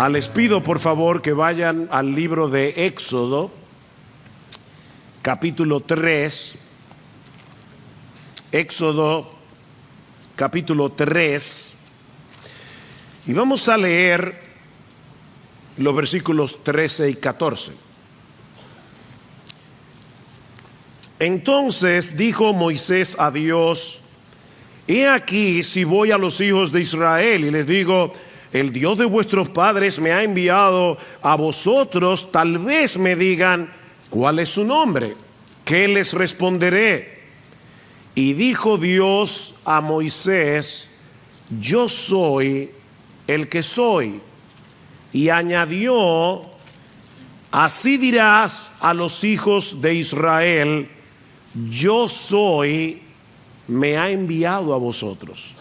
Les pido por favor que vayan al libro de Éxodo, capítulo 3. Éxodo, capítulo 3. Y vamos a leer los versículos 13 y 14. Entonces dijo Moisés a Dios: he aquí, si voy a los hijos de Israel y les digo, el Dios de vuestros padres me ha enviado a vosotros, tal vez me digan, ¿cuál es su nombre? ¿Qué les responderé? Y dijo Dios a Moisés: yo soy el que soy. Y añadió: así dirás a los hijos de Israel, yo soy, me ha enviado a vosotros.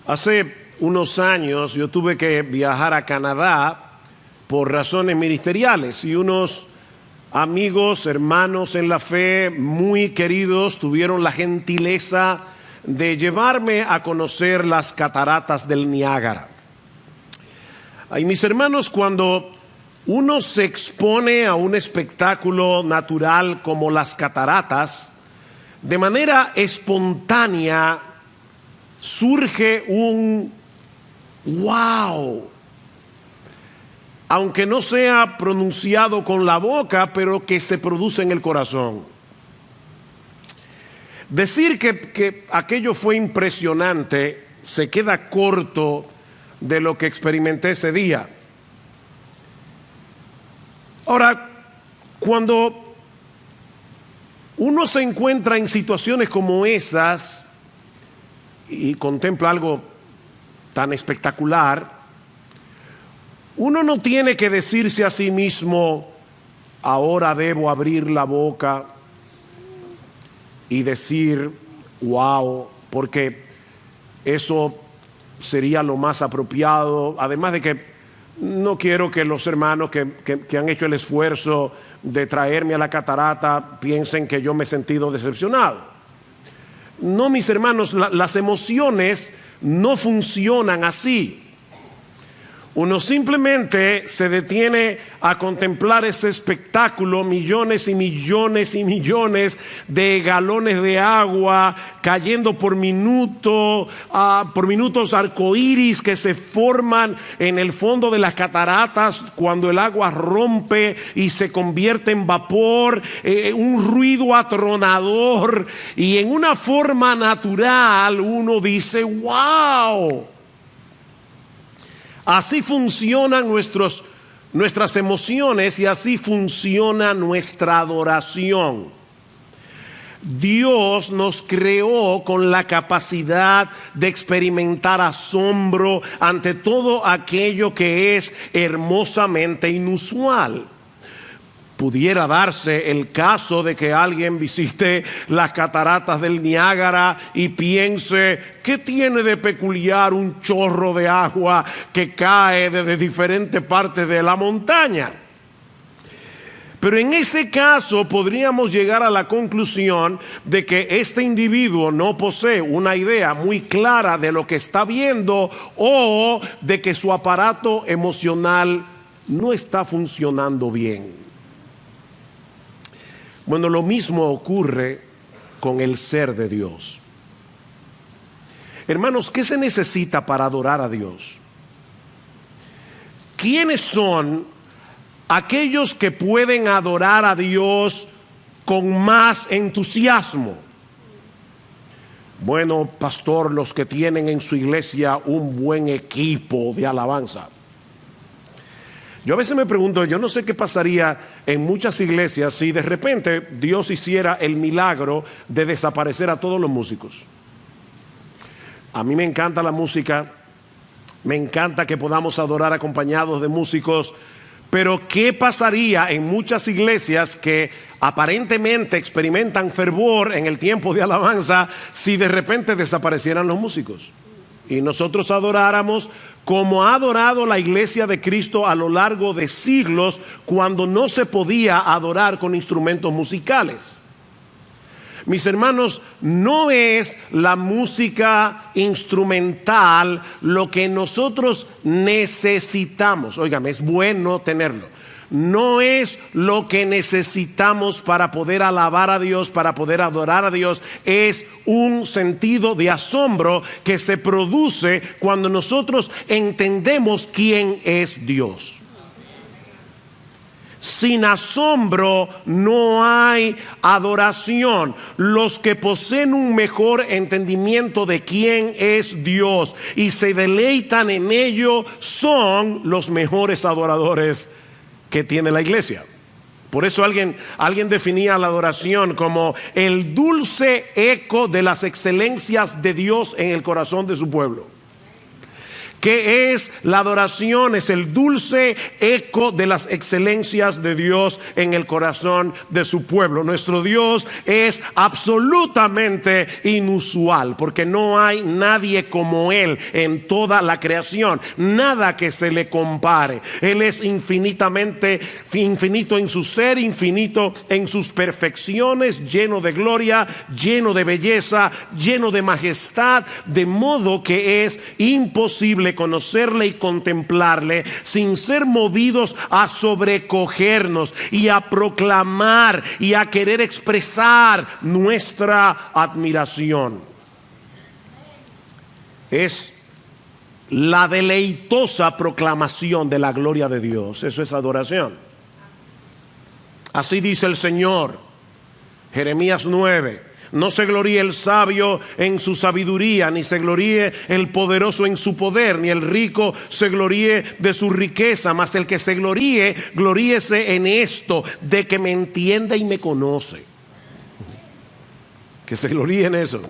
Hace unos años yo tuve que viajar a Canadá por razones ministeriales y unos amigos, hermanos en la fe muy queridos tuvieron la gentileza de llevarme a conocer las cataratas del Niágara. Y mis hermanos, cuando uno se expone a un espectáculo natural como las cataratas, de manera espontánea surge un wow, aunque no sea pronunciado con la boca, pero que se produce en el corazón. Decir que aquello fue impresionante se queda corto de lo que experimenté ese día. Ahora, cuando uno se encuentra en situaciones como esas y contempla algo tan espectacular, uno no tiene que decirse a sí mismo, ahora debo abrir la boca y decir wow, porque eso sería lo más apropiado. Además de que no quiero que los hermanos que han hecho el esfuerzo de traerme a la catarata piensen que yo me he sentido decepcionado. No, mis hermanos, las emociones no funcionan así. Uno simplemente se detiene a contemplar ese espectáculo, millones y millones y millones de galones de agua cayendo por minutos arcoíris que se forman en el fondo de las cataratas cuando el agua rompe y se convierte en vapor, un ruido atronador, y en una forma natural uno dice wow. Así funcionan nuestras emociones y así funciona nuestra adoración. Dios nos creó con la capacidad de experimentar asombro ante todo aquello que es hermosamente inusual. Pudiera darse el caso de que alguien visite las cataratas del Niágara y piense, ¿qué tiene de peculiar un chorro de agua que cae desde diferentes partes de la montaña? Pero en ese caso podríamos llegar a la conclusión de que este individuo no posee una idea muy clara de lo que está viendo, o de que su aparato emocional no está funcionando bien. Bueno, lo mismo ocurre con el ser de Dios. Hermanos, ¿qué se necesita para adorar a Dios? ¿Quiénes son aquellos que pueden adorar a Dios con más entusiasmo? Bueno, pastor, los que tienen en su iglesia un buen equipo de alabanza. Yo a veces me pregunto, yo no sé qué pasaría en muchas iglesias si de repente Dios hiciera el milagro de desaparecer a todos los músicos. A mí me encanta la música, me encanta que podamos adorar acompañados de músicos, pero ¿qué pasaría en muchas iglesias que aparentemente experimentan fervor en el tiempo de alabanza si de repente desaparecieran los músicos y nosotros adoráramos como ha adorado la iglesia de Cristo a lo largo de siglos, cuando no se podía adorar con instrumentos musicales? Mis hermanos, no es la música instrumental lo que nosotros necesitamos. Óigame, es bueno tenerlo. No es lo que necesitamos para poder alabar a Dios, para poder adorar a Dios. Es un sentido de asombro que se produce cuando nosotros entendemos quién es Dios. Sin asombro no hay adoración. Los que poseen un mejor entendimiento de quién es Dios y se deleitan en ello son los mejores adoradores que tiene la iglesia. Por eso alguien definía la adoración como el dulce eco de las excelencias de Dios en el corazón de su pueblo. ¿Qué es la adoración? Es el dulce eco de las excelencias de Dios en el corazón de su pueblo. Nuestro Dios es absolutamente inusual, porque no hay nadie como Él en toda la creación, nada que se le compare. Él es infinito en su ser, infinito en sus perfecciones, lleno de gloria, lleno de belleza, lleno de majestad, de modo que es imposible conocerle y contemplarle sin ser movidos a sobrecogernos y a proclamar y a querer expresar nuestra admiración. Es la deleitosa proclamación de la gloria de Dios. Eso es adoración. Así dice el Señor, Jeremías 9. No se gloríe el sabio en su sabiduría, ni se gloríe el poderoso en su poder, ni el rico se gloríe de su riqueza, mas el que se gloríe, gloríese en esto, de que me entiende y me conoce. Que se gloríe en eso.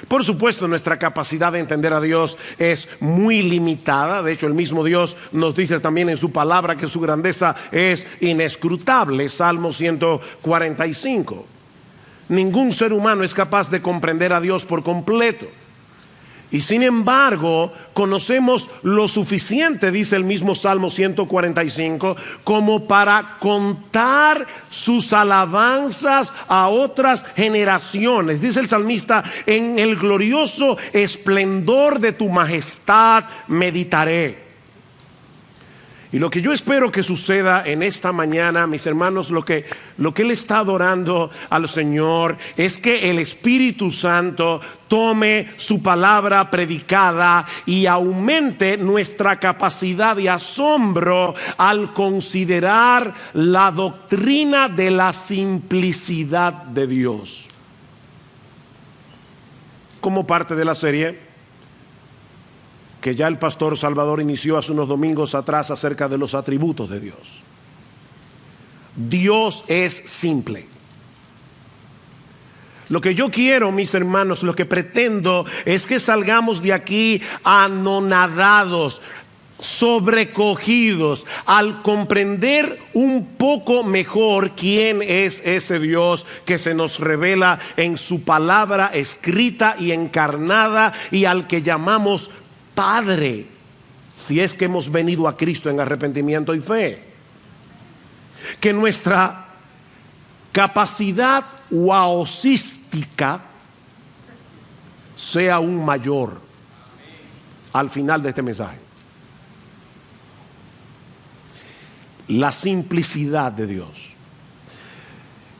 Por supuesto, nuestra capacidad de entender a Dios es muy limitada. De hecho, el mismo Dios nos dice también en su palabra que su grandeza es inescrutable. Salmo 145. Ningún ser humano es capaz de comprender a Dios por completo. Y sin embargo, conocemos lo suficiente, dice el mismo Salmo 145, como para contar sus alabanzas a otras generaciones. Dice el salmista, en el glorioso esplendor de tu majestad meditaré. Y lo que yo espero que suceda en esta mañana, mis hermanos, lo que Él está adorando al Señor es que el Espíritu Santo tome su palabra predicada y aumente nuestra capacidad de asombro al considerar la doctrina de la simplicidad de Dios. Como parte de la serie que ya el pastor Salvador inició hace unos domingos atrás acerca de los atributos de Dios. Dios es simple. Lo que yo quiero, mis hermanos, lo que pretendo es que salgamos de aquí anonadados, sobrecogidos, al comprender un poco mejor quién es ese Dios que se nos revela en su palabra escrita y encarnada, y al que llamamos Padre, si es que hemos venido a Cristo en arrepentimiento y fe. Que nuestra capacidad waosística sea aún mayor al final de este mensaje. La simplicidad de Dios.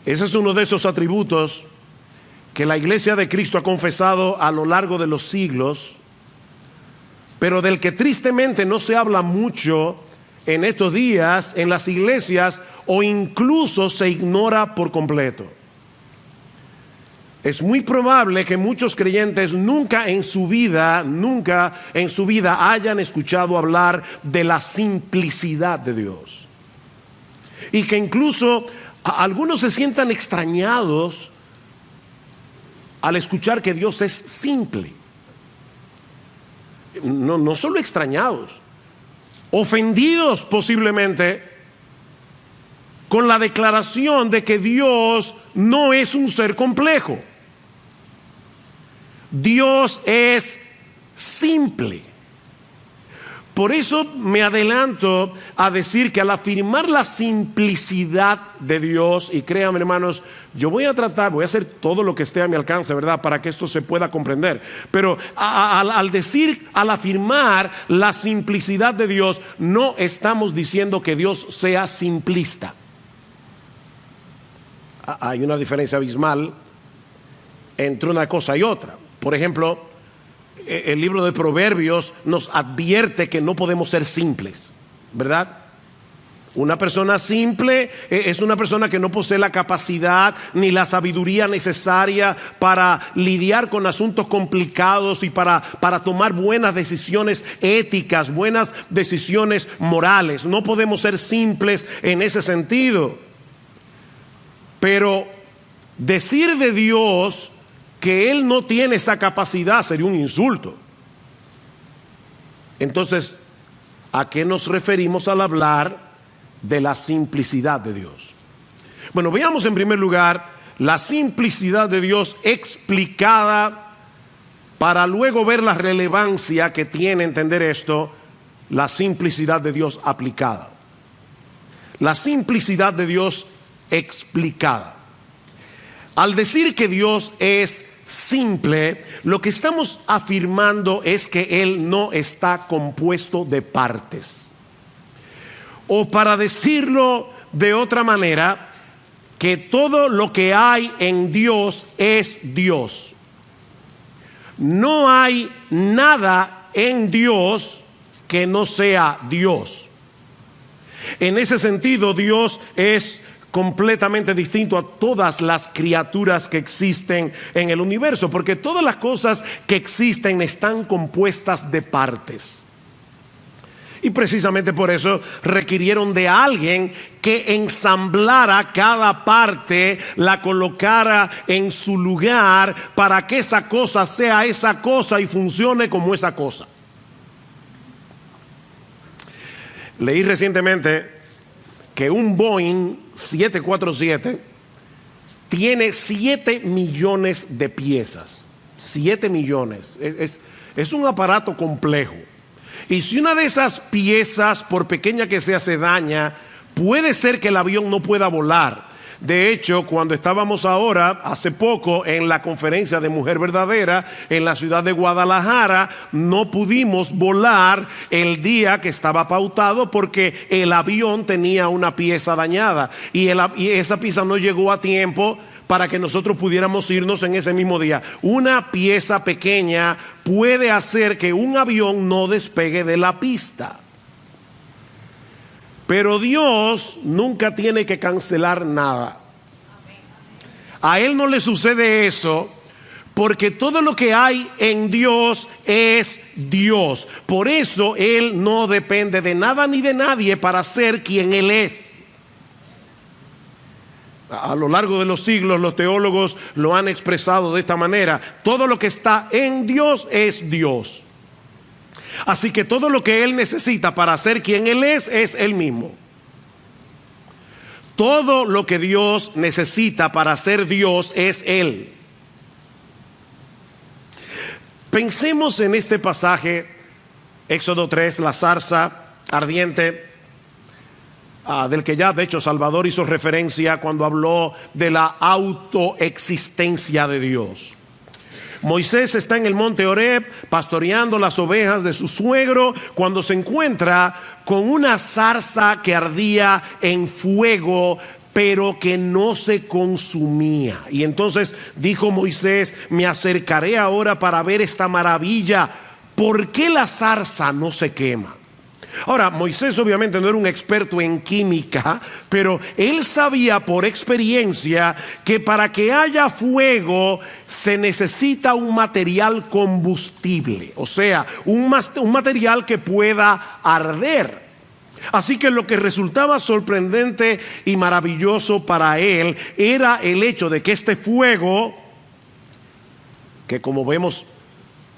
Ese es uno de esos atributos que la iglesia de Cristo ha confesado a lo largo de los siglos, pero del que tristemente no se habla mucho en estos días en las iglesias, o incluso se ignora por completo. Es muy probable que muchos creyentes nunca en su vida hayan escuchado hablar de la simplicidad de Dios. Y que incluso algunos se sientan extrañados al escuchar que Dios es simple. No solo extrañados, ofendidos posiblemente con la declaración de que Dios no es un ser complejo. Dios es simple. Por eso me adelanto a decir que al afirmar la simplicidad de Dios, y créanme hermanos, yo voy a hacer todo lo que esté a mi alcance, ¿verdad?, para que esto se pueda comprender. Pero al afirmar la simplicidad de Dios, no estamos diciendo que Dios sea simplista. Hay una diferencia abismal entre una cosa y otra. Por ejemplo, el libro de Proverbios nos advierte que no podemos ser simples, ¿verdad? Una persona simple es una persona que no posee la capacidad ni la sabiduría necesaria para lidiar con asuntos complicados y para tomar buenas decisiones éticas, buenas decisiones morales. No podemos ser simples en ese sentido. Pero decir de Dios que Él no tiene esa capacidad sería un insulto. Entonces, ¿a qué nos referimos al hablar de la simplicidad de Dios? Bueno, veamos en primer lugar la simplicidad de Dios explicada, para luego ver la relevancia que tiene entender esto, la simplicidad de Dios aplicada. La simplicidad de Dios explicada. Al decir que Dios es simple, lo que estamos afirmando es que Él no está compuesto de partes. O para decirlo de otra manera, que todo lo que hay en Dios es Dios. No hay nada en Dios que no sea Dios. En ese sentido, Dios es completamente distinto a todas las criaturas que existen en el universo, porque todas las cosas que existen están compuestas de partes. Y precisamente por eso requirieron de alguien que ensamblara cada parte, la colocara en su lugar para que esa cosa sea esa cosa y funcione como esa cosa. Leí recientemente que un Boeing 747 tiene 7 millones de piezas. 7 millones. Es un aparato complejo. Y si una de esas piezas, por pequeña que sea, se daña, puede ser que el avión no pueda volar. De hecho, cuando estábamos ahora, hace poco, en la conferencia de Mujer Verdadera en la ciudad de Guadalajara, no pudimos volar el día que estaba pautado porque el avión tenía una pieza dañada y esa pieza no llegó a tiempo para que nosotros pudiéramos irnos en ese mismo día. Una pieza pequeña puede hacer que un avión no despegue de la pista. Pero Dios nunca tiene que cancelar nada. A Él no le sucede eso, porque todo lo que hay en Dios es Dios. Por eso Él no depende de nada ni de nadie para ser quien Él es. A lo largo de los siglos los teólogos lo han expresado de esta manera: todo lo que está en Dios es Dios. Así que todo lo que Él necesita para ser quien Él es Él mismo. Todo lo que Dios necesita para ser Dios es Él. Pensemos en este pasaje, Éxodo 3, la zarza ardiente, del que ya de hecho Salvador hizo referencia cuando habló de la autoexistencia de Dios. Moisés está en el monte Horeb pastoreando las ovejas de su suegro cuando se encuentra con una zarza que ardía en fuego, pero que no se consumía. Y entonces dijo Moisés: me acercaré ahora para ver esta maravilla. ¿Por qué la zarza no se quema? Ahora, Moisés obviamente no era un experto en química, pero él sabía por experiencia que para que haya fuego se necesita un material combustible, o sea, un material que pueda arder. Así que lo que resultaba sorprendente y maravilloso para él era el hecho de que este fuego, que como vemos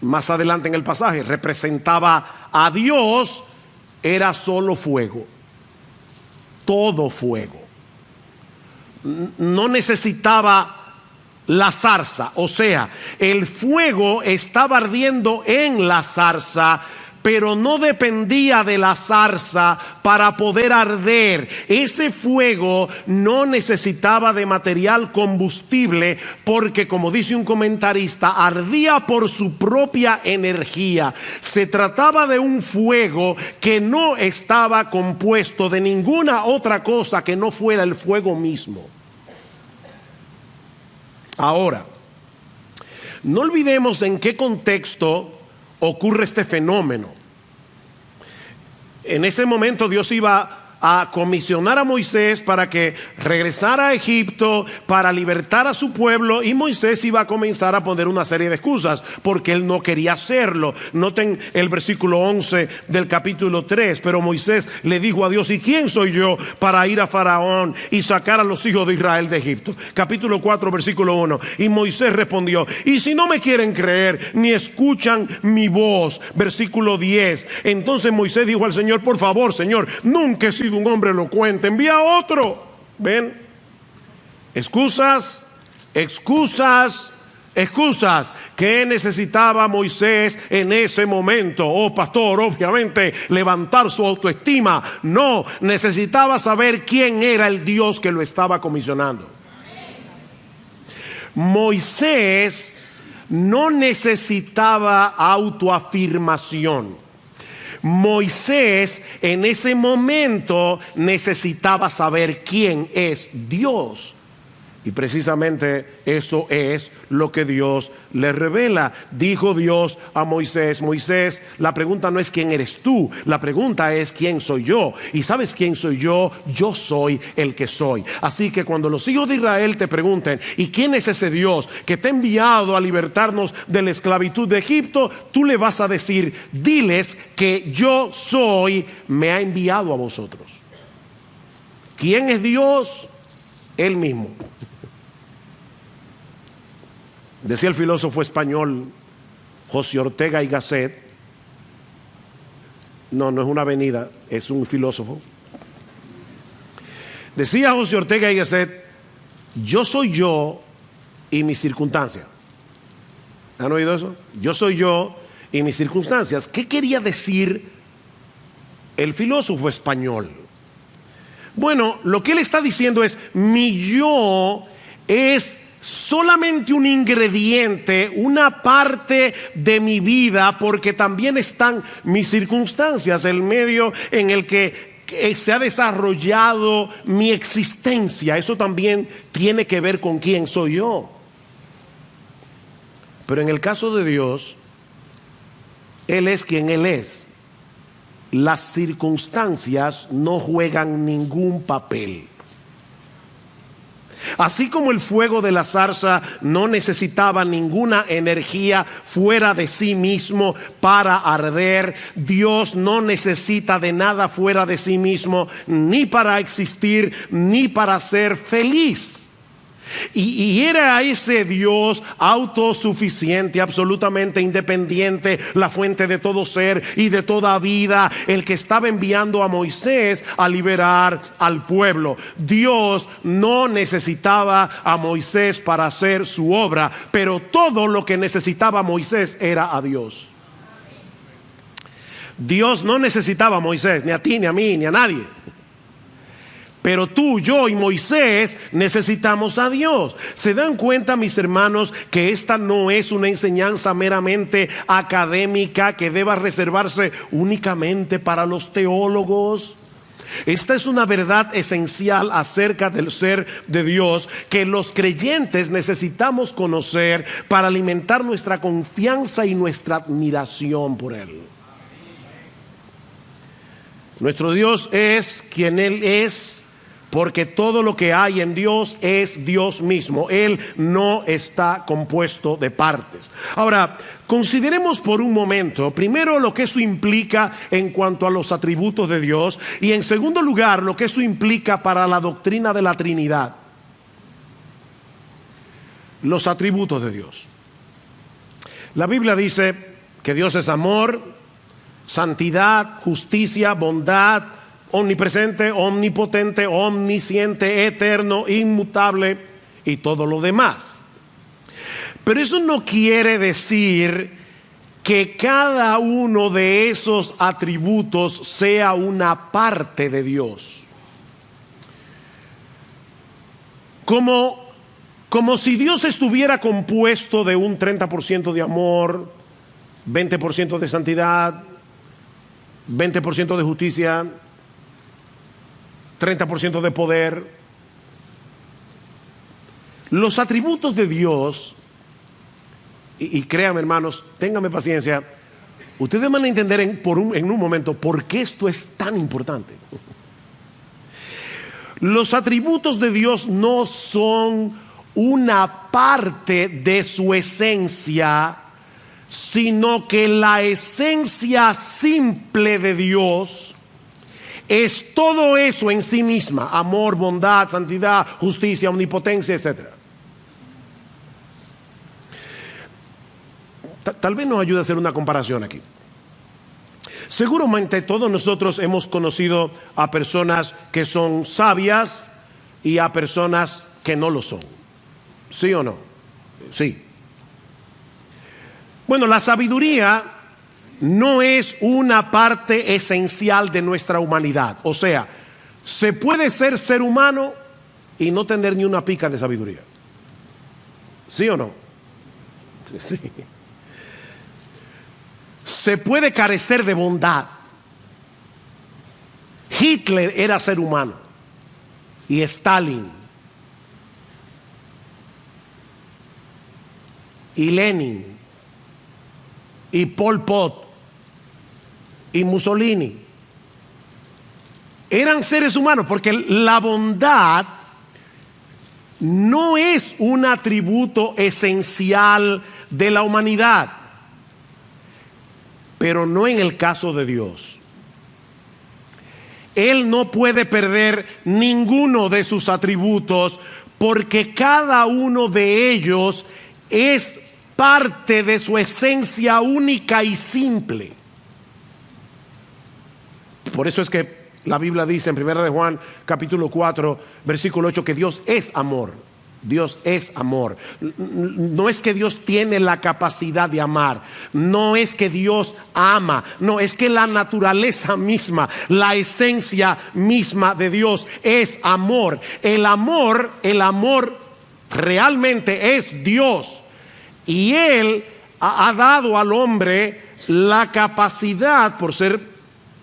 más adelante en el pasaje representaba a Dios, era solo fuego, todo fuego. No necesitaba la zarza, o sea, el fuego estaba ardiendo en la zarza, pero no dependía de la zarza para poder arder. Ese fuego no necesitaba de material combustible porque, como dice un comentarista, ardía por su propia energía. Se trataba de un fuego que no estaba compuesto de ninguna otra cosa que no fuera el fuego mismo. Ahora, no olvidemos en qué contexto ocurre este fenómeno. En ese momento Dios iba a comisionar a Moisés para que regresara a Egipto para libertar a su pueblo, y Moisés iba a comenzar a poner una serie de excusas porque él no quería hacerlo. Noten el versículo 11 del capítulo 3. Pero Moisés le dijo a Dios: ¿y quién soy yo para ir a Faraón y sacar a los hijos de Israel de Egipto? Capítulo 4 versículo 1. Y Moisés respondió: ¿y si no me quieren creer ni escuchan mi voz? Versículo 10. Entonces Moisés dijo al Señor: por favor, Señor, nunca he sido un hombre elocuente, envía a otro. ¿Ven? Excusas, excusas, excusas. ¿Qué necesitaba Moisés en ese momento? Oh, pastor, obviamente levantar su autoestima. No, necesitaba saber quién era el Dios que lo estaba comisionando. Moisés no necesitaba autoafirmación. Moisés en ese momento necesitaba saber quién es Dios. Y precisamente eso es lo que Dios le revela. Dijo Dios a Moisés: Moisés, la pregunta no es quién eres tú, la pregunta es quién soy yo. ¿Y sabes quién soy yo? Yo soy el que soy. Así que cuando los hijos de Israel te pregunten: ¿y quién es ese Dios que te ha enviado a libertarnos de la esclavitud de Egipto? Tú le vas a decir: diles que yo soy, me ha enviado a vosotros. ¿Quién es Dios? Él mismo. Decía el filósofo español José Ortega y Gasset. No es una avenida, es un filósofo. Decía José Ortega y Gasset: yo soy yo y mis circunstancias. ¿Han oído eso? Yo soy yo y mis circunstancias. ¿Qué quería decir el filósofo español? Bueno, lo que él está diciendo es: mi yo es solamente un ingrediente, una parte de mi vida, porque también están mis circunstancias, el medio en el que se ha desarrollado mi existencia. Eso también tiene que ver con quién soy yo. Pero en el caso de Dios, Él es quien Él es. Las circunstancias no juegan ningún papel. Así como el fuego de la zarza no necesitaba ninguna energía fuera de sí mismo para arder, Dios no necesita de nada fuera de sí mismo, ni para existir, ni para ser feliz. Y era ese Dios autosuficiente, absolutamente independiente, la fuente de todo ser y de toda vida, el que estaba enviando a Moisés a liberar al pueblo. Dios no necesitaba a Moisés para hacer su obra, pero todo lo que necesitaba Moisés era a Dios. Dios no necesitaba a Moisés, ni a ti, ni a mí, ni a nadie. Pero tú, yo y Moisés necesitamos a Dios. ¿Se dan cuenta, mis hermanos, que esta no es una enseñanza meramente académica que deba reservarse únicamente para los teólogos? Esta es una verdad esencial acerca del ser de Dios que los creyentes necesitamos conocer para alimentar nuestra confianza y nuestra admiración por Él. Nuestro Dios es quien Él es, porque todo lo que hay en Dios es Dios mismo. Él no está compuesto de partes. Ahora, consideremos por un momento, primero, lo que eso implica en cuanto a los atributos de Dios, y en segundo lugar, lo que eso implica para la doctrina de la Trinidad. Los atributos de Dios. La Biblia dice que Dios es amor, santidad, justicia, bondad, omnipresente, omnipotente, omnisciente, eterno, inmutable y todo lo demás. Pero eso no quiere decir que cada uno de esos atributos sea una parte de Dios. Como si Dios estuviera compuesto de un 30% de amor, 20% de santidad, 20% de justicia, 30% de poder. Los atributos de Dios, y créanme hermanos, ténganme paciencia, ustedes van a entender en un momento por qué esto es tan importante. Los atributos de Dios no son una parte de su esencia, sino que la esencia simple de Dios es todo eso en sí misma: amor, bondad, santidad, justicia, omnipotencia, etc. Tal vez nos ayude a hacer una comparación aquí. Seguramente todos nosotros hemos conocido a personas que son sabias y a personas que no lo son. ¿Sí o no? Sí. Bueno, la sabiduría no es una parte esencial de nuestra humanidad. O sea, se puede ser humano y no tener ni una pizca de sabiduría. ¿Sí o no? Sí. Se puede carecer de bondad. Hitler era ser humano, y Stalin, y Lenin, y Pol Pot, y Mussolini eran seres humanos, porque la bondad no es un atributo esencial de la humanidad. Pero no en el caso de Dios. Él no puede perder ninguno de sus atributos, porque cada uno de ellos es parte de su esencia única y simple. Por eso es que la Biblia dice en 1 de Juan capítulo 4 versículo 8 que Dios es amor. Dios es amor. No es que Dios tiene la capacidad de amar, no es que Dios ama, no, es que la naturaleza misma, la esencia misma de Dios es amor. El amor realmente es Dios, y Él ha dado al hombre la capacidad, por ser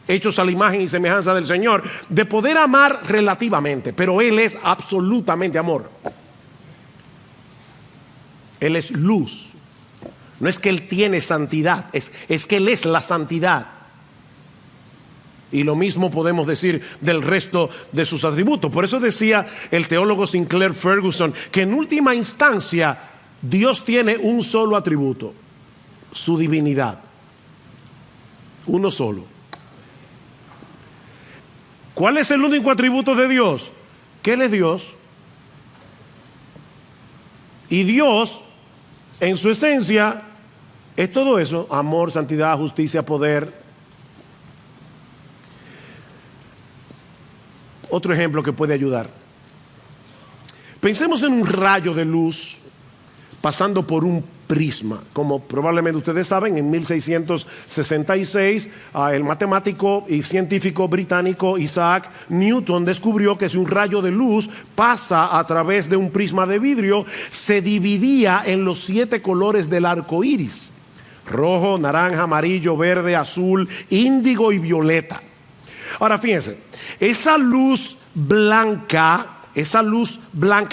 hechos a la imagen y semejanza del Señor, de poder amar relativamente, pero Él es absolutamente amor. Él es luz. No es que Él tiene santidad, es que Él es la santidad. Y lo mismo podemos decir del resto de sus atributos. Por eso decía el teólogo Sinclair Ferguson que en última instancia Dios tiene un solo atributo: su divinidad. Uno solo. ¿Cuál es el único atributo de Dios? Que Él es Dios. Y Dios, en su esencia, es todo eso: amor, santidad, justicia, poder. Otro ejemplo que puede ayudar. Pensemos en un rayo de luz pasando por un prisma. Como probablemente ustedes saben, en 1666 el matemático y científico británico Isaac Newton descubrió que si un rayo de luz pasa a través de un prisma de vidrio, se dividía en los 7 colores del arco iris: rojo, naranja, amarillo, verde, azul, índigo y violeta. Ahora fíjense, esa luz blanca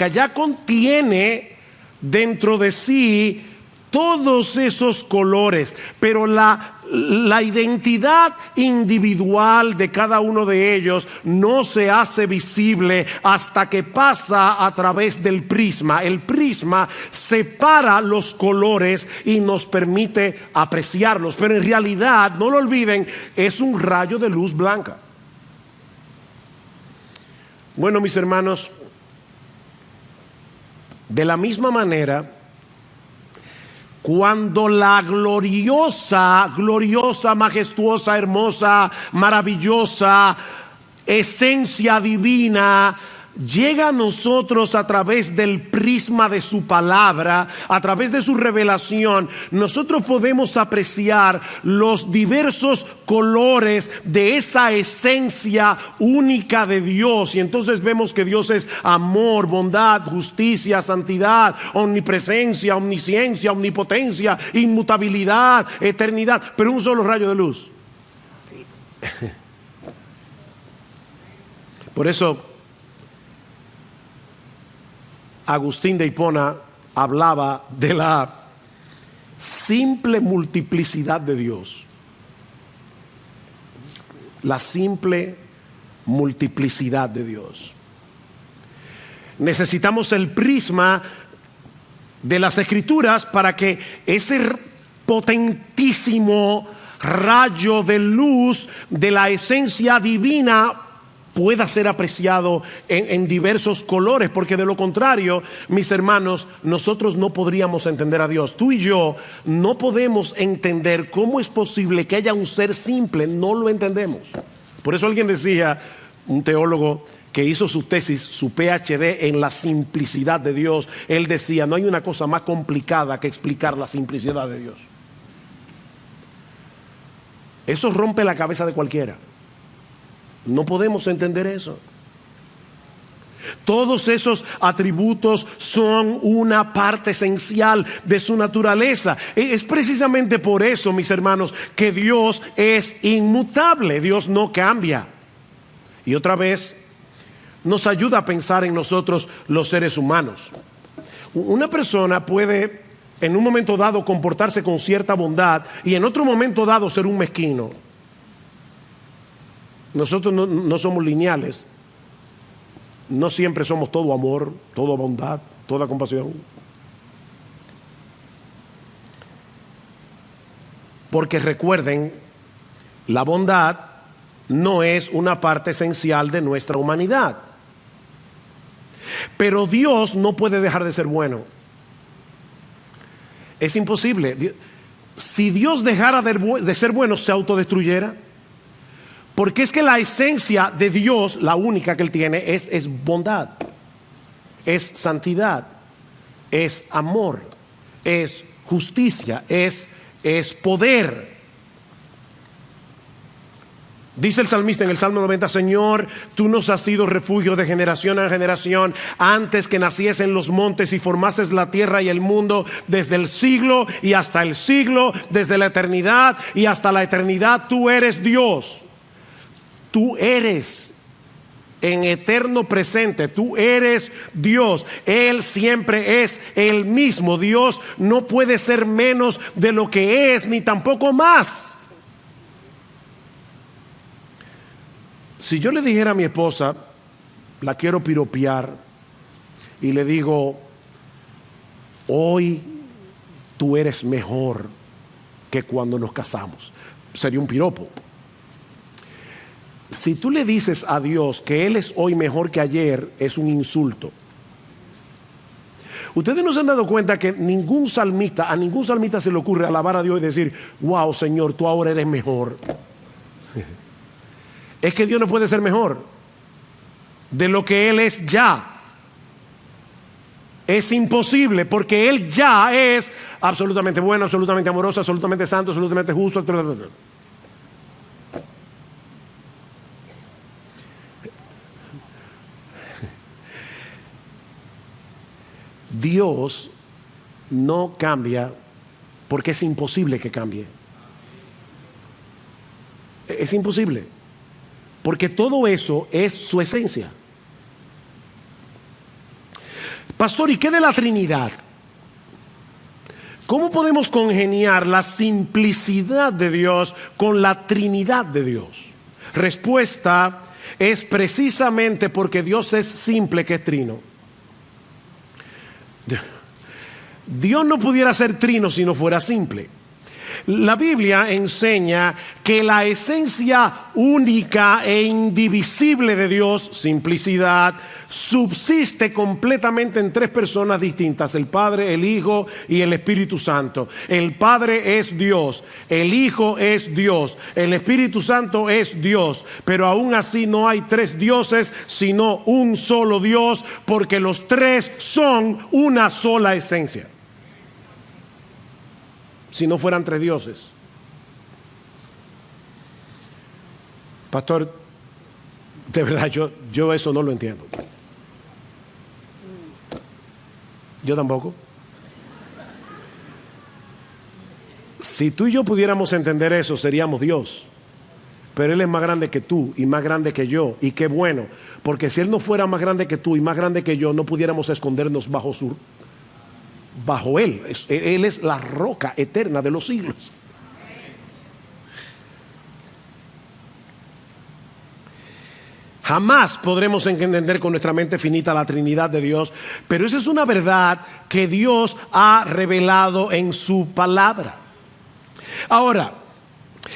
ya contiene dentro de sí todos esos colores, pero la identidad individual de cada uno de ellos no se hace visible hasta que pasa a través del prisma. El prisma separa los colores y nos permite apreciarlos, pero en realidad, no lo olviden, es un rayo de luz blanca. Bueno, mis hermanos, de la misma manera, cuando la gloriosa, majestuosa, hermosa, maravillosa esencia divina llega a nosotros a través del prisma de su palabra, a través de su revelación, nosotros podemos apreciar los diversos colores de esa esencia única de Dios. Y entonces vemos que Dios es amor, bondad, justicia, santidad, omnipresencia, omnisciencia, omnipotencia, inmutabilidad, eternidad, pero un solo rayo de luz. Por eso Agustín de Hipona hablaba de la simple multiplicidad de Dios. La simple multiplicidad de Dios. Necesitamos el prisma de las Escrituras para que ese potentísimo rayo de luz de la esencia divina pueda ser apreciado en diversos colores, porque de lo contrario, mis hermanos, nosotros no podríamos entender a Dios. Tú y yo no podemos entender cómo es posible que haya un ser simple, no lo entendemos. Por eso alguien decía, un teólogo que hizo su tesis, su PhD en la simplicidad de Dios, él decía, no hay una cosa más complicada que explicar la simplicidad de Dios. Eso rompe la cabeza de cualquiera. No podemos entender eso. Todos esos atributos son una parte esencial de su naturaleza. Es precisamente por eso, mis hermanos, que Dios es inmutable. Dios no cambia. Y otra vez nos ayuda a pensar en nosotros los seres humanos. Una persona puede en un momento dado comportarse con cierta bondad y en otro momento dado ser un mezquino. Nosotros no somos lineales. No siempre somos todo amor, toda bondad, toda compasión. Porque recuerden, la bondad no es una parte esencial de nuestra humanidad. Pero Dios no puede dejar de ser bueno. Es imposible. Si Dios dejara de ser bueno, se autodestruyera. Porque es que la esencia de Dios, la única que Él tiene, es bondad, es santidad, es amor, es justicia, es poder. Dice el salmista en el Salmo 90, Señor, tú nos has sido refugio de generación en generación, antes que naciesen los montes y formases la tierra y el mundo, desde el siglo y hasta el siglo, desde la eternidad y hasta la eternidad, tú eres Dios. Tú eres en eterno presente, tú eres Dios. Él siempre es el mismo. Dios no puede ser menos de lo que es, ni tampoco más. Si yo le dijera a mi esposa, la quiero piropear, y le digo, hoy tú eres mejor que cuando nos casamos, sería un piropo. Si tú le dices a Dios que Él es hoy mejor que ayer, es un insulto. Ustedes no se han dado cuenta que a ningún salmista se le ocurre alabar a Dios y decir, wow, Señor, tú ahora eres mejor. Es que Dios no puede ser mejor de lo que Él es ya. Es imposible, porque Él ya es absolutamente bueno, absolutamente amoroso, absolutamente santo, absolutamente justo, etc. Dios no cambia porque es imposible que cambie. Es imposible, porque todo eso es su esencia. Pastor, ¿y qué de la Trinidad? ¿Cómo podemos congeniar la simplicidad de Dios con la Trinidad de Dios? Respuesta es precisamente porque Dios es simple que es trino. Dios no pudiera ser trino si no fuera simple. La Biblia enseña que la esencia única e indivisible de Dios, simplicidad, subsiste completamente en tres personas distintas: el Padre, el Hijo y el Espíritu Santo. El Padre es Dios, el Hijo es Dios, el Espíritu Santo es Dios, pero aún así no hay tres dioses, sino un solo Dios, porque los tres son una sola esencia. Si no fueran tres dioses. Pastor, de verdad yo eso no lo entiendo. Yo tampoco. Si tú y yo pudiéramos entender eso, seríamos Dios. Pero Él es más grande que tú y más grande que yo. Y qué bueno, porque si Él no fuera más grande que tú y más grande que yo, no pudiéramos escondernos bajo Él. Él es la roca eterna de los siglos. Jamás podremos entender con nuestra mente finita la Trinidad de Dios, pero esa es una verdad que Dios ha revelado en su palabra. Ahora,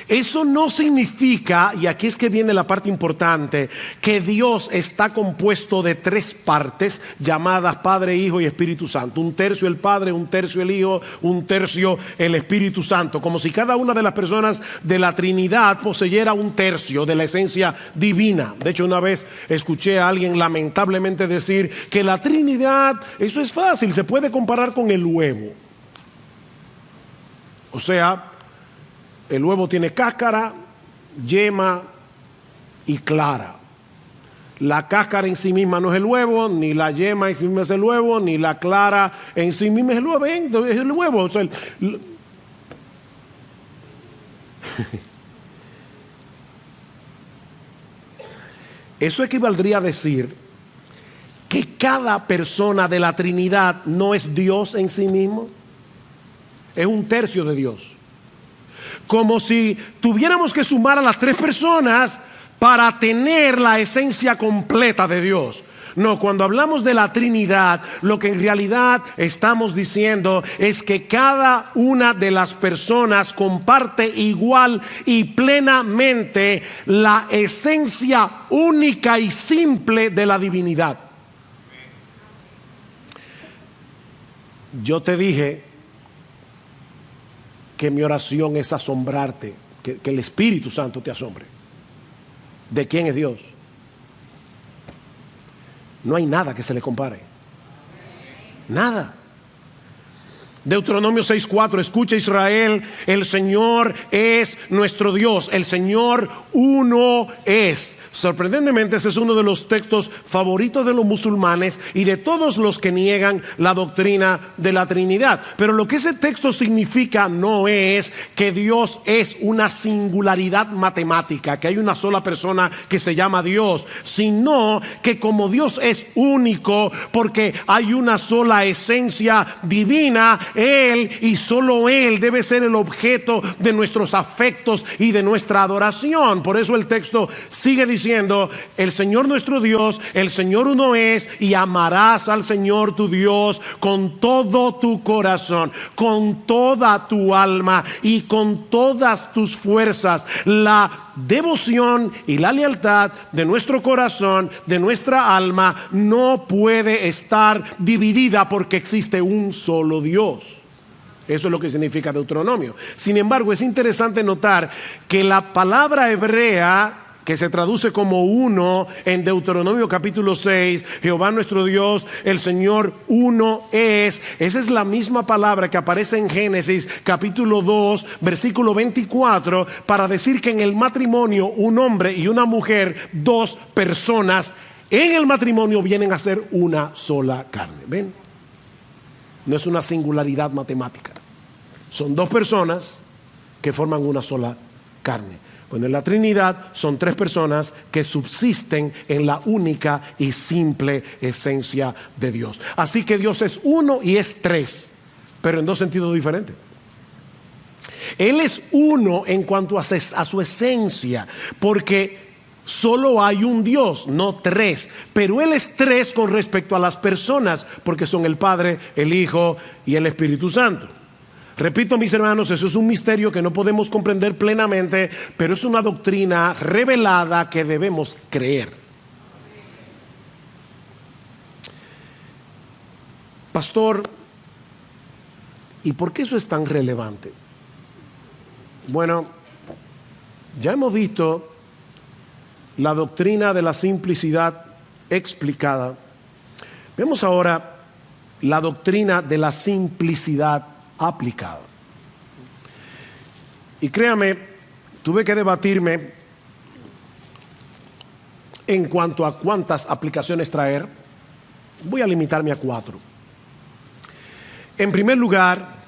eso no significa, y aquí es que viene la parte importante, que Dios está compuesto de tres partes llamadas Padre, Hijo y Espíritu Santo. Un tercio el Padre, un tercio el Hijo, un tercio el Espíritu Santo. Como si cada una de las personas de la Trinidad poseyera un tercio de la esencia divina. De hecho, una vez escuché a alguien lamentablemente decir que la Trinidad, eso es fácil, se puede comparar con el huevo. O sea, el huevo tiene cáscara, yema y clara. La cáscara en sí misma no es el huevo, ni la yema en sí misma es el huevo, ni la clara en sí misma es el huevo. Es el huevo. O sea, eso equivaldría a decir que cada persona de la Trinidad no es Dios en sí mismo. Es un tercio de Dios. Como si tuviéramos que sumar a las tres personas para tener la esencia completa de Dios. No, cuando hablamos de la Trinidad, lo que en realidad estamos diciendo es que cada una de las personas comparte igual y plenamente la esencia única y simple de la divinidad. Yo te dije que mi oración es asombrarte, que el Espíritu Santo te asombre. ¿De quién es Dios? No hay nada que se le compare. Nada. Deuteronomio 6:4, escucha Israel, el Señor es nuestro Dios, el Señor uno es. Sorprendentemente ese es uno de los textos favoritos de los musulmanes y de todos los que niegan la doctrina de la Trinidad. Pero lo que ese texto significa no es que Dios es una singularidad matemática, que hay una sola persona que se llama Dios, sino que como Dios es único porque hay una sola esencia divina, Él y solo Él debe ser el objeto de nuestros afectos y de nuestra adoración. Por eso el texto sigue diciendo: el Señor nuestro Dios, el Señor uno es, y amarás al Señor tu Dios con todo tu corazón, con toda tu alma y con todas tus fuerzas. La devoción y la lealtad de nuestro corazón, de nuestra alma, no puede estar dividida porque existe un solo Dios. Eso es lo que significa Deuteronomio. Sin embargo, es interesante notar que la palabra hebrea que se traduce como uno en Deuteronomio capítulo 6, Jehová nuestro Dios, el Señor uno es. Esa es la misma palabra que aparece en Génesis capítulo 2, versículo 24, para decir que en el matrimonio un hombre y una mujer, dos personas en el matrimonio vienen a ser una sola carne. ¿Ven? No es una singularidad matemática. Son dos personas que forman una sola carne. Bueno, en la Trinidad son tres personas que subsisten en la única y simple esencia de Dios. Así que Dios es uno y es tres, pero en dos sentidos diferentes. Él es uno en cuanto a su esencia, porque solo hay un Dios, no tres. Pero Él es tres con respecto a las personas, porque son el Padre, el Hijo y el Espíritu Santo. Repito, mis hermanos, eso es un misterio que no podemos comprender plenamente, pero es una doctrina revelada que debemos creer. Pastor, ¿y por qué eso es tan relevante? Bueno, ya hemos visto la doctrina de la simplicidad explicada. Vemos ahora la doctrina de la simplicidad aplicada. Y créame, tuve que debatirme en cuanto a cuántas aplicaciones traer. Voy a limitarme a 4. En primer lugar,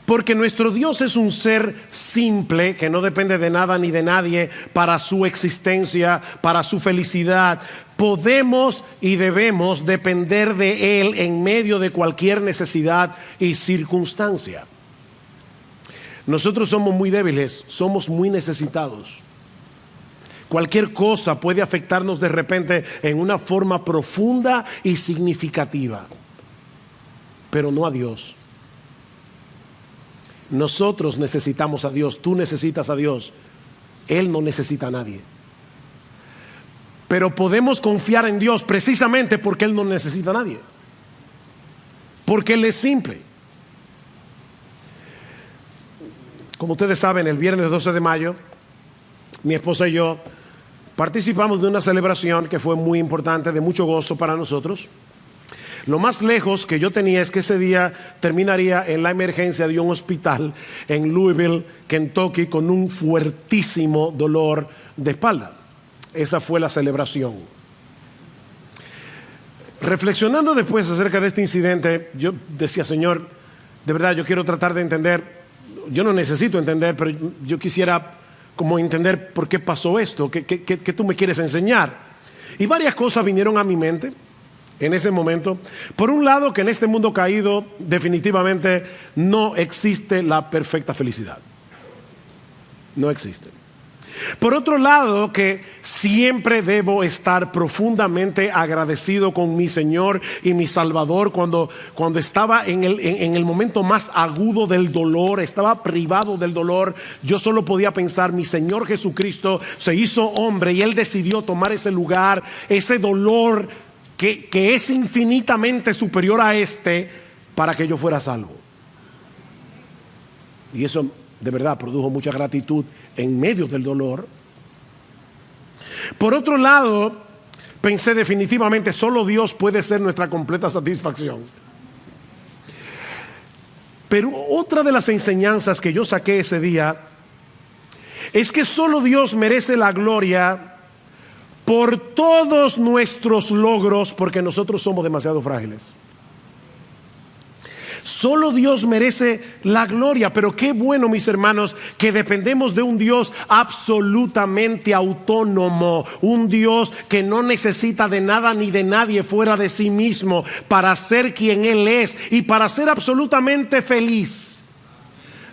porque nuestro Dios es un ser simple que no depende de nada ni de nadie para su existencia, para su felicidad. Podemos y debemos depender de Él en medio de cualquier necesidad y circunstancia. Nosotros somos muy débiles, somos muy necesitados. Cualquier cosa puede afectarnos de repente en una forma profunda y significativa, pero no a Dios. Nosotros necesitamos a Dios, tú necesitas a Dios, Él no necesita a nadie. Pero podemos confiar en Dios precisamente porque Él no necesita a nadie. Porque Él es simple. Como ustedes saben, el viernes 12 de mayo, mi esposa y yo participamos de una celebración que fue muy importante, de mucho gozo para nosotros. Lo más lejos que yo tenía es que ese día terminaría en la emergencia de un hospital en Louisville, Kentucky, con un fuertísimo dolor de espalda. Esa fue la celebración. Reflexionando después acerca de este incidente, yo decía, Señor, de verdad yo quiero tratar de entender, yo no necesito entender, pero yo quisiera como entender por qué pasó esto, qué tú me quieres enseñar. Y varias cosas vinieron a mi mente en ese momento. Por un lado, que en este mundo caído definitivamente no existe la perfecta felicidad. No existe. Por otro lado, que siempre debo estar profundamente agradecido con mi Señor y mi Salvador cuando estaba en el momento más agudo del dolor, estaba privado del dolor. Yo solo podía pensar, mi Señor Jesucristo se hizo hombre y Él decidió tomar ese lugar, ese dolor que es infinitamente superior a este, para que yo fuera salvo. Y eso de verdad produjo mucha gratitud en medio del dolor. Por otro lado, pensé definitivamente, solo Dios puede ser nuestra completa satisfacción. Pero otra de las enseñanzas que yo saqué ese día es que solo Dios merece la gloria por todos nuestros logros, porque nosotros somos demasiado frágiles. Solo Dios merece la gloria, pero qué bueno, mis hermanos, que dependemos de un Dios absolutamente autónomo, un Dios que no necesita de nada ni de nadie fuera de sí mismo para ser quien Él es y para ser absolutamente feliz.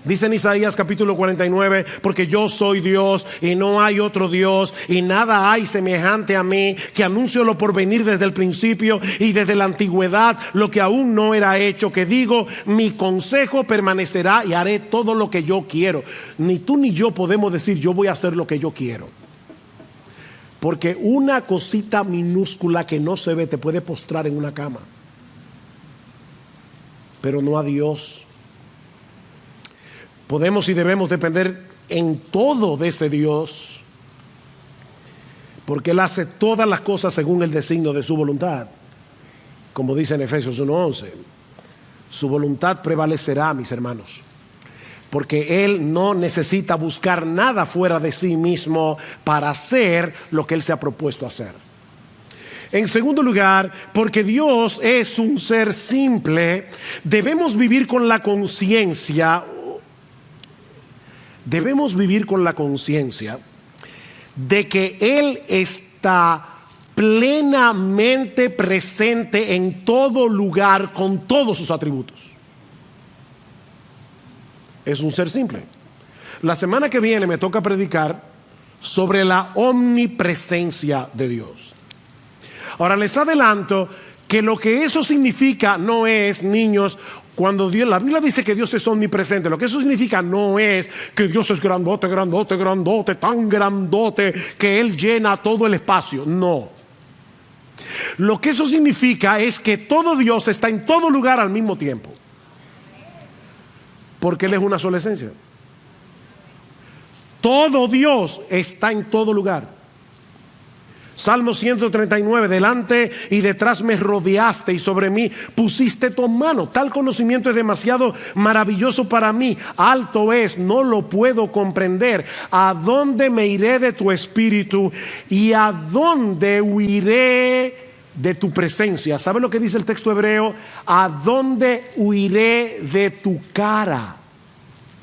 Dice en Isaías capítulo 49, porque yo soy Dios y no hay otro Dios y nada hay semejante a mí, que anuncio lo por venir desde el principio y desde la antigüedad, lo que aún no era hecho, que digo, mi consejo permanecerá y haré todo lo que yo quiero. Ni tú ni yo podemos decir, yo voy a hacer lo que yo quiero. Porque una cosita minúscula que no se ve te puede postrar en una cama. Pero no a Dios. Podemos y debemos depender en todo de ese Dios, porque Él hace todas las cosas según el designio de su voluntad. Como dice en Efesios 1:11, su voluntad prevalecerá, mis hermanos, porque Él no necesita buscar nada fuera de sí mismo para hacer lo que Él se ha propuesto hacer. En segundo lugar, porque Dios es un ser simple, debemos vivir con la conciencia. Debemos vivir con la conciencia de que Él está plenamente presente en todo lugar con todos sus atributos. Es un ser simple. La semana que viene me toca predicar sobre la omnipresencia de Dios. Ahora les adelanto que lo que eso significa no es, niños, Cuando Dios, la Biblia dice que Dios es omnipresente, lo que eso significa no es que Dios es grandote, grandote, grandote, tan grandote que Él llena todo el espacio. No. Lo que eso significa es que todo Dios está en todo lugar al mismo tiempo. Porque Él es una sola esencia. Todo Dios está en todo lugar. Salmo 139, delante y detrás me rodeaste y sobre mí pusiste tu mano. Tal conocimiento es demasiado maravilloso para mí. Alto es, no lo puedo comprender. ¿A dónde me iré de tu espíritu y a dónde huiré de tu presencia? ¿Sabe lo que dice el texto hebreo? ¿A dónde huiré de tu cara?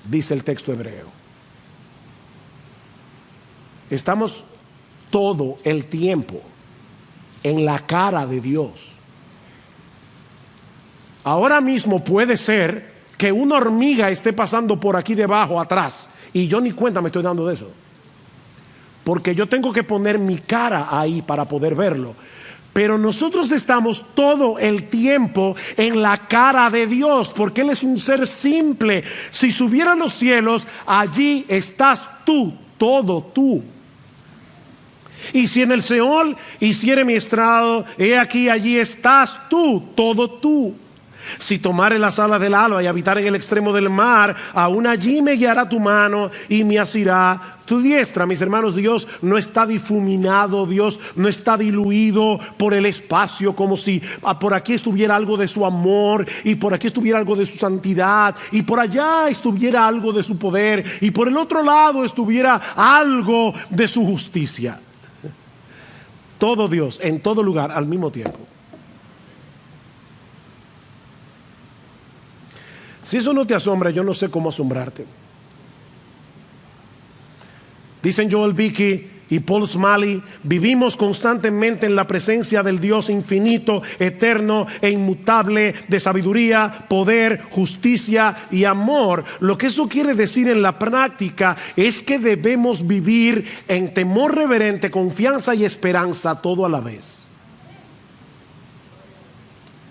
Dice el texto hebreo. Estamos todo el tiempo en la cara de Dios. Ahora mismo puede ser que una hormiga esté pasando por aquí debajo, atrás, y yo ni cuenta me estoy dando de eso, porque yo tengo que poner mi cara ahí para poder verlo. Pero nosotros estamos todo el tiempo en la cara de Dios, porque Él es un ser simple. Si subiera a los cielos, allí estás tú, todo tú. Y si en el Seol hiciere mi estrado, he aquí, allí estás tú, todo tú. Si tomare las alas del alba y habitar en el extremo del mar, aún allí me guiará tu mano y me asirá tu diestra. Mis hermanos, Dios no está difuminado, Dios no está diluido por el espacio, como si por aquí estuviera algo de su amor y por aquí estuviera algo de su santidad y por allá estuviera algo de su poder y por el otro lado estuviera algo de su justicia. Todo Dios en todo lugar al mismo tiempo. Si eso no te asombra, yo no sé cómo asombrarte. Dicen Joel Beeke y Paul Smalley, vivimos constantemente en la presencia del Dios infinito, eterno e inmutable, de sabiduría, poder, justicia y amor. Lo que eso quiere decir en la práctica es que debemos vivir en temor reverente, confianza y esperanza todo a la vez.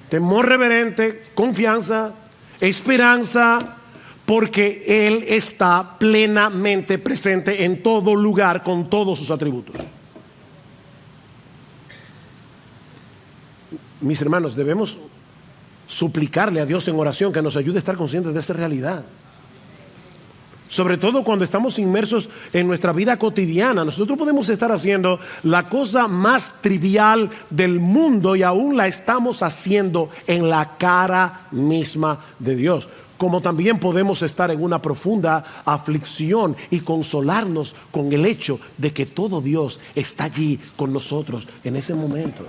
Temor reverente, confianza, esperanza, porque Él está plenamente presente en todo lugar con todos sus atributos. Mis hermanos, debemos suplicarle a Dios en oración que nos ayude a estar conscientes de esta realidad. Sobre todo cuando estamos inmersos en nuestra vida cotidiana. Nosotros podemos estar haciendo la cosa más trivial del mundo y aún la estamos haciendo en la cara misma de Dios. Como también podemos estar en una profunda aflicción y consolarnos con el hecho de que todo Dios está allí con nosotros en ese momento.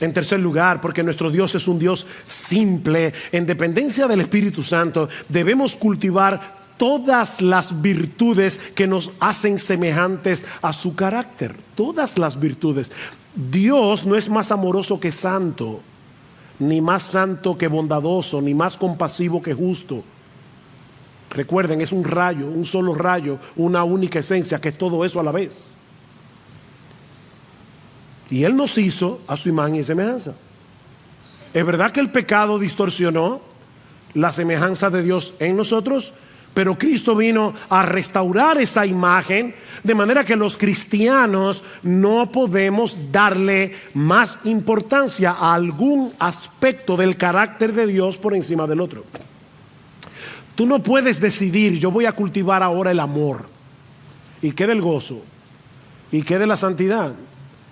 En tercer lugar, porque nuestro Dios es un Dios simple, en dependencia del Espíritu Santo, debemos cultivar todas las virtudes que nos hacen semejantes a su carácter. Todas las virtudes. Dios no es más amoroso que santo, ni más santo que bondadoso, ni más compasivo que justo. Recuerden, es un rayo, un solo rayo, una única esencia, que es todo eso a la vez. Y Él nos hizo a su imagen y semejanza. Es verdad que el pecado distorsionó la semejanza de Dios en nosotros, pero Cristo vino a restaurar esa imagen, de manera que los cristianos no podemos darle más importancia a algún aspecto del carácter de Dios por encima del otro. Tú no puedes decidir, yo voy a cultivar ahora el amor, y qué del gozo, y qué de la santidad,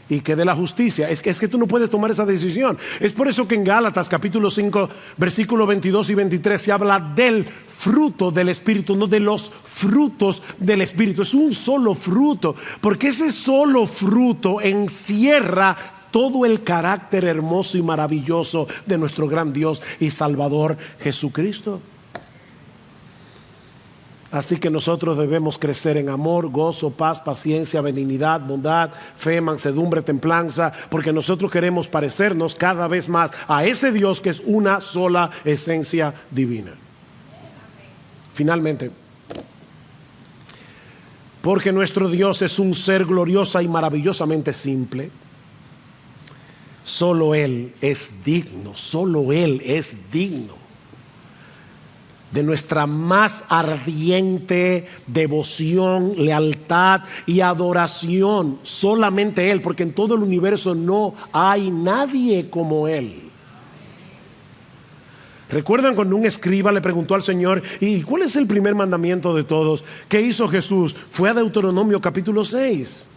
y que de la justicia. Es que tú no puedes tomar esa decisión. Es por eso que en Gálatas capítulo 5 versículos 22 y 23 se habla del fruto del Espíritu, no de los frutos del Espíritu. Es un solo fruto, porque ese solo fruto encierra todo el carácter hermoso y maravilloso de nuestro gran Dios y Salvador Jesucristo. Así que nosotros debemos crecer en amor, gozo, paz, paciencia, benignidad, bondad, fe, mansedumbre, templanza, porque nosotros queremos parecernos cada vez más a ese Dios que es una sola esencia divina. Finalmente, porque nuestro Dios es un ser gloriosa y maravillosamente simple, Solo Él es digno, solo Él es digno de nuestra más ardiente devoción, lealtad y adoración. Solamente Él, porque en todo el universo no hay nadie como Él. ¿Recuerdan cuando un escriba le preguntó al Señor, ¿y cuál es el primer mandamiento de todos? ¿Qué hizo Jesús? Fue a Deuteronomio capítulo 6.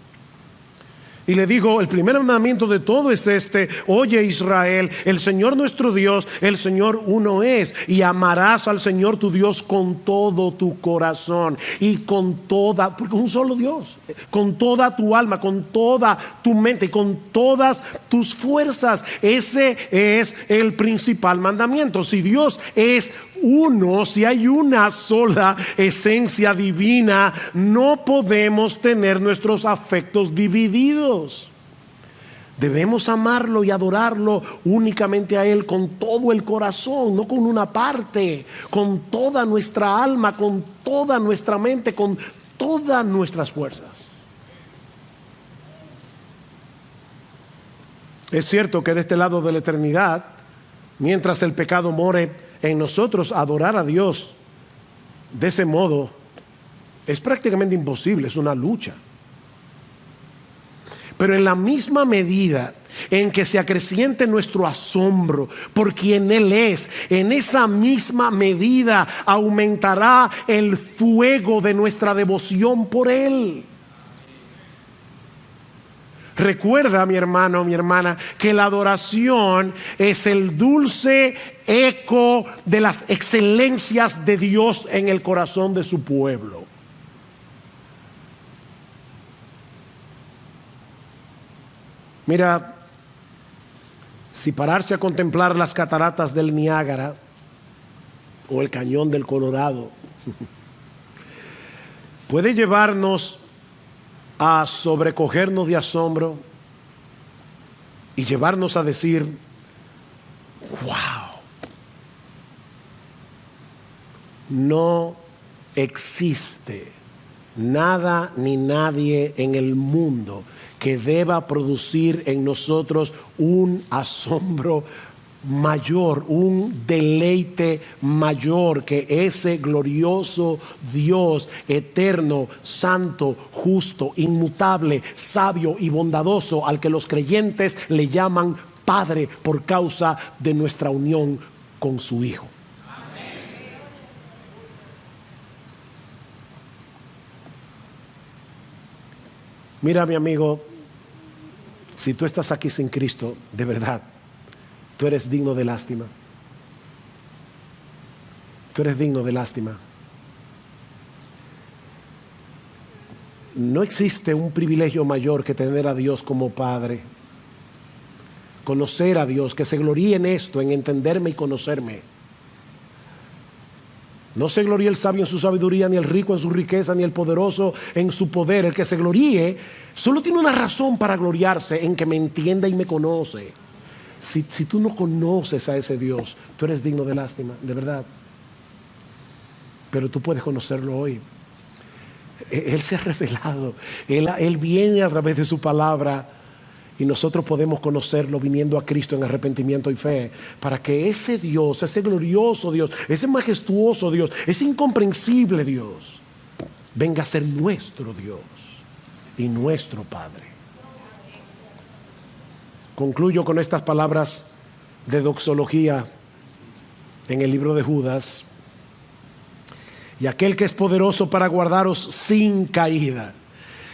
Y le dijo, el primer mandamiento de todo es este: oye Israel, el Señor nuestro Dios, el Señor uno es, y amarás al Señor tu Dios con todo tu corazón y con toda, porque un solo Dios, con toda tu alma, con toda tu mente y con todas tus fuerzas. Ese es el principal mandamiento. Si Dios es uno, si hay una sola esencia divina, no podemos tener nuestros afectos divididos. Debemos amarlo y adorarlo únicamente a Él con todo el corazón, no con una parte, con toda nuestra alma, con toda nuestra mente, con todas nuestras fuerzas. Es cierto que de este lado de la eternidad, mientras el pecado more en nosotros, adorar a Dios de ese modo es prácticamente imposible, es una lucha. Pero en la misma medida en que se acreciente nuestro asombro por quien Él es, en esa misma medida aumentará el fuego de nuestra devoción por Él. Recuerda, mi hermano, mi hermana, que la adoración es el dulce eco de las excelencias de Dios en el corazón de su pueblo. Mira, si pararse a contemplar las cataratas del Niágara o el cañón del Colorado puede llevarnos a sobrecogernos de asombro y llevarnos a decir, wow, no existe nada ni nadie en el mundo que deba producir en nosotros un asombro mayor, un deleite mayor que ese glorioso Dios eterno, santo, justo, inmutable, sabio y bondadoso, al que los creyentes le llaman Padre por causa de nuestra unión con su Hijo. Mira, mi amigo, si tú estás aquí sin Cristo, de verdad, tú eres digno de lástima. Tú eres digno de lástima. No existe un privilegio mayor que tener a Dios como Padre. Conocer a Dios, que se gloríe en esto, en entenderme y conocerme. No se gloríe el sabio en su sabiduría, ni el rico en su riqueza, ni el poderoso en su poder. El que se gloríe solo tiene una razón para gloriarse: en que me entienda y me conoce. Si tú no conoces a ese Dios, tú eres digno de lástima, de verdad. Pero tú puedes conocerlo hoy. Él se ha revelado. Él viene a través de su palabra. Y nosotros podemos conocerlo viniendo a Cristo en arrepentimiento y fe, para que ese Dios, ese glorioso Dios, ese majestuoso Dios, ese incomprensible Dios, venga a ser nuestro Dios y nuestro Padre. Concluyo con estas palabras de doxología en el libro de Judas. Y aquel que es poderoso para guardaros sin caída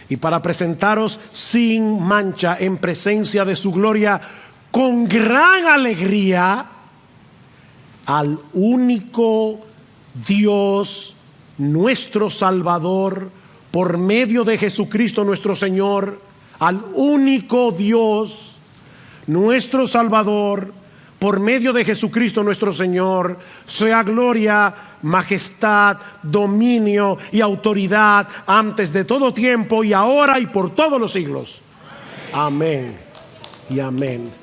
y para presentaros sin mancha en presencia de su gloria con gran alegría, al único Dios, nuestro Salvador, por medio de Jesucristo nuestro Señor, al único Dios, nuestro Salvador, por medio de Jesucristo nuestro Señor, sea gloria, majestad, dominio y autoridad antes de todo tiempo y ahora y por todos los siglos. Amén y amén.